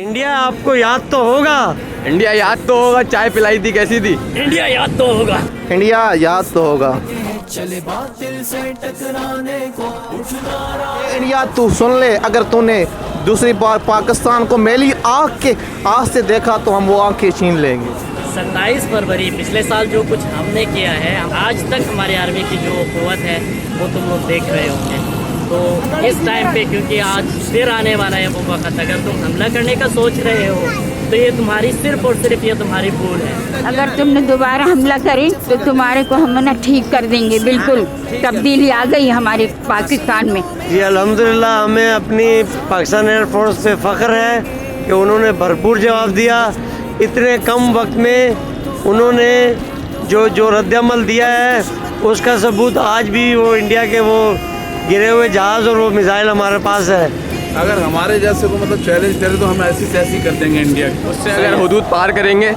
India आपको याद तो होगा। इंडिया याद तो होगा, चाय पिलाई थी कैसी थी। इंडिया याद तो होगा। इंडिया याद तो होगा। इंडिया तू सुन ले, अगर तूने दूसरी बार पाकिस्तान को मैली आँख से देखा तो हम वो आंखें छीन लेंगे। 27 फरवरी पिछले साल जो कुछ हमने किया है, आज तक हमारी आर्मी की जो कुव्वत है वो तुम लोग देख रहे होंगे। तो इस टाइम पे क्योंकि आज फिर आने वाला है वो वक्त, अगर तुम हमला करने का सोच रहे हो तो ये तुम्हारी सिर्फ और सिर्फ ये तुम्हारी भूल है। अगर तुमने दोबारा हमला करी तो तुम्हारे को हम ना ठीक कर देंगे। बिल्कुल तब्दीली आ गई हमारे पाकिस्तान में। जी अल्हम्दुलिल्लाह, हमें अपनी पाकिस्तान एयरफोर्स पे फ़ख्र है कि उन्होंने भरपूर जवाब दिया। इतने कम वक्त में उन्होंने जो रद्दअमल दिया है उसका सबूत आज भी वो इंडिया के वो गिरे हुए जहाज़ और वो मिसाइल हमारे पास है। अगर हमारे जैसे को मतलब चैलेंज करे तो हम ऐसी तैसी कर देंगे इंडिया की। उससे अगर हुदूद पार करेंगे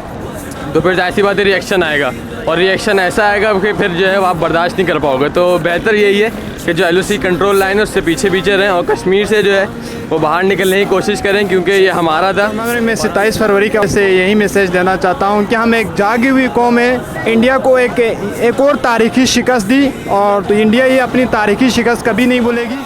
तो फिर ऐसी बात है रिएक्शन आएगा, और रिएक्शन ऐसा आएगा कि फिर जो है वो आप बर्दाश्त नहीं कर पाओगे। तो बेहतर यही है कि जो LOC कंट्रोल लाइन है उससे पीछे पीछे रहें और कश्मीर से जो है वो बाहर निकलने की कोशिश करें, क्योंकि ये हमारा था। मगर मैं 27 फरवरी का से यही मैसेज देना चाहता हूँ कि हम एक जागी हुई कौम है। इंडिया को एक और तारीखी शिकस्त दी, और तो इंडिया ये अपनी तारीखी शिकस्त कभी नहीं भूलेगी।